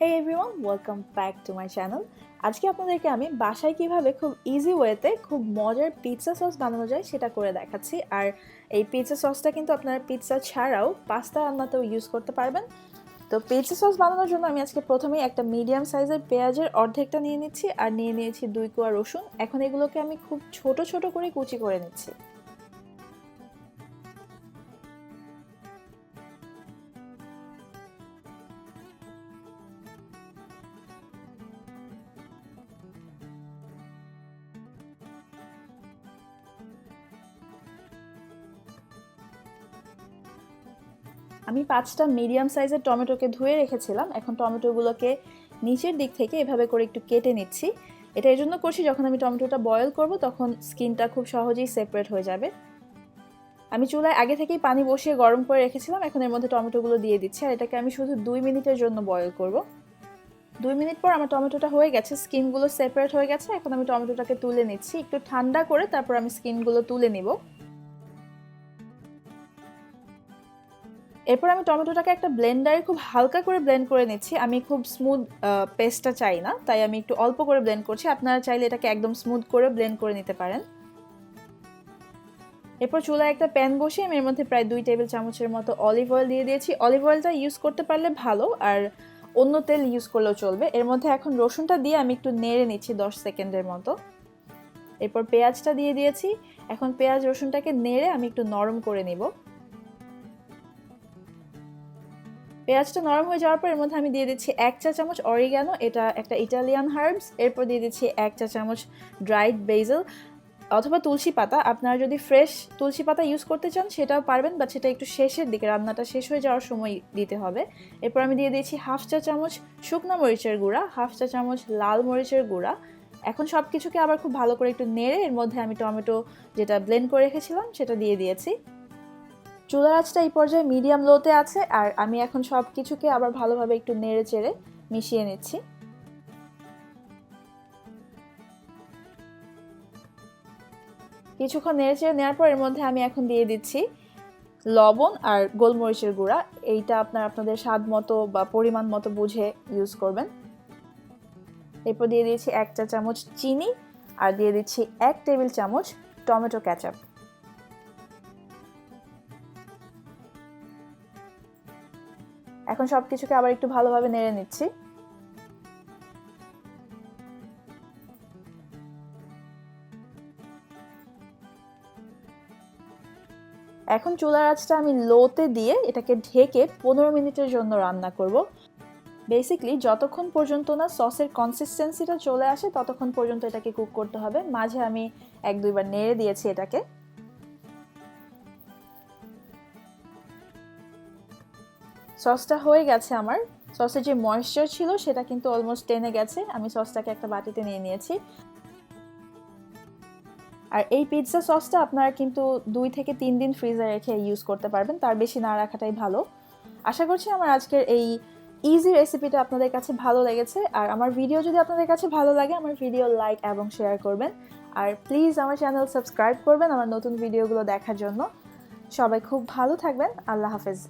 Hey everyone, welcome back to my channel. আজকে আপনাদেরকে আমি বাসায় কিভাবে খুব ইজি ওয়েতে খুব মজার পিৎজা সস বানানো যায় সেটা করে দেখাচ্ছি। আর এই পিৎজা সসটা কিন্তু আপনারা পিৎজা ছাড়াও পাস্তা রান্নাতেও ইউজ করতে পারবেন। তো পিৎজা সস বানানোর জন্য আমি আজকে প্রথমেই একটা মিডিয়াম সাইজের পেঁয়াজের অর্ধেকটা নিয়ে নিচ্ছি আর নিয়ে নিয়েছি 2 কোয়া রসুন। এখন এগুলোকে আমি খুব ছোট ছোট করে কুচি করে নিচ্ছি। আমি 5টা মিডিয়াম সাইজের টমেটোকে ধুয়ে রেখেছিলাম। এখন টমেটোগুলোকে নিচের দিক থেকে এভাবে করে একটু কেটে নিচ্ছি। এটা এই জন্য করছি, যখন আমি টমেটোটা বয়েল করব তখন স্কিনটা খুব সহজেই সেপারেট হয়ে যাবে। আমি চুলায় আগে থেকেই পানি বসিয়ে গরম করে রেখেছিলাম। এখন এর মধ্যে টমেটোগুলো দিয়ে দিচ্ছি আর এটাকে আমি শুধু 2 মিনিটের জন্য বয়েল করব। 2 মিনিট পর আমার টমেটোটা হয়ে গেছে, স্কিনগুলো সেপারেট হয়ে গেছে। এখন আমি টমেটোটাকে তুলে নিচ্ছি, একটু ঠান্ডা করে তারপর আমি স্কিনগুলো তুলে নিব। এরপর আমি টমেটোটাকে একটা ব্লেন্ডারে খুব হালকা করে ব্লেন্ড করে নিচ্ছি। আমি খুব স্মুথ পেস্টটা চাই না, তাই আমি একটু অল্প করে ব্লেন্ড করছি। আপনারা চাইলে এটাকে একদম স্মুথ করে ব্লেন্ড করে নিতে পারেন। এরপর চুলায় একটা প্যান বসিয়ে আমি এর মধ্যে প্রায় 2 টেবিল চামচের মতো অলিভ অয়েল দিয়ে দিয়েছি। অলিভ অয়েলটা ইউজ করতে পারলে ভালো, আর অন্য তেল ইউজ করলেও চলবে। এর মধ্যে এখন রসুনটা দিয়ে আমি একটু নেড়ে নিচ্ছি 10 সেকেন্ডের মতো। এরপর পেঁয়াজটা দিয়ে দিয়েছি। এখন পেঁয়াজ রসুনটাকে নেড়ে আমি একটু নরম করে নিব। পেঁয়াজটা নরম হয়ে যাওয়ার পর এর মধ্যে আমি দিয়ে দিচ্ছি 1 চা চামচ অরিগানো, এটা একটা ইটালিয়ান হার্বস। এরপর দিয়ে দিচ্ছি 1 চা চামচ ড্রাইড বেসিল অথবা তুলসী পাতা। আপনারা যদি ফ্রেশ তুলসী পাতা ইউজ করতে চান সেটাও পারবেন, বাট সেটা একটু শেষের দিকে, রান্নাটা শেষ হয়ে যাওয়ার সময় দিতে হবে। এরপর আমি দিয়ে দিয়েছি 1/2 চা চামচ শুকনো মরিচের গুঁড়া, 1/2 চা চামচ লাল মরিচের গুঁড়া। এখন সব কিছুকে আবার খুব ভালো করে একটু নেড়ে এর মধ্যে আমি টমেটো যেটা ব্লেন্ড করে রেখেছিলাম সেটা দিয়ে দিয়েছি। চুলার আঁচটা এই পর্যায়ে মিডিয়াম লোতে আছে আর আমি এখন সব কিছুকে আবার ভালোভাবে একটু নেড়ে চেড়ে মিশিয়ে নিচ্ছি। কিছুক্ষণ নেড়ে চেড়ে নেওয়ার পর এর মধ্যে আমি এখন দিয়ে দিচ্ছি লবণ আর গোলমরিচের গুঁড়া। এইটা আপনাদের স্বাদ মতো বা পরিমাণ মতো বুঝে ইউজ করবেন। এরপর দিয়ে দিয়েছি 1 চা চামচ চিনি আর দিয়ে দিচ্ছি 1 টেবিল চামচ টমেটো কেচাপ। এখন সব কিছুকে আবার একটু ভালোভাবে নেড়ে নিচ্ছি। এখন চুলার আঁচটা আমি লোতে দিয়ে এটাকে ঢেকে 15 মিনিটের জন্য রান্না করব। বেসিক্যালি যতক্ষণ পর্যন্ত না সসের কনসিস্টেন্সিটা চলে আসে ততক্ষণ পর্যন্ত এটাকে কুক করতে হবে। মাঝে আমি 1-2 বার নেড়ে দিয়েছি এটাকে। সসটা হয়ে গেছে আমার। সসের যে ময়েশ্চার ছিল সেটা কিন্তু অলমোস্ট টেনে গেছে। আমি সসটাকে একটা বাটিতে নিয়ে নিয়েছি। আর এই পিৎজা সসটা আপনারা কিন্তু 2 থেকে 3 দিন ফ্রিজে রেখে ইউজ করতে পারবেন, তার বেশি না রাখাটাই ভালো। আশা করছি আমার আজকের এই ইজি রেসিপিটা আপনাদের কাছে ভালো লেগেছে। আর আমার ভিডিও যদি আপনাদের কাছে ভালো লাগে, আমার ভিডিও লাইক এবং শেয়ার করবেন। আর প্লিজ আমার চ্যানেল সাবস্ক্রাইব করবেন আমার নতুন ভিডিওগুলো দেখার জন্য। সবাই খুব ভালো থাকবেন। আল্লাহ হাফেজ।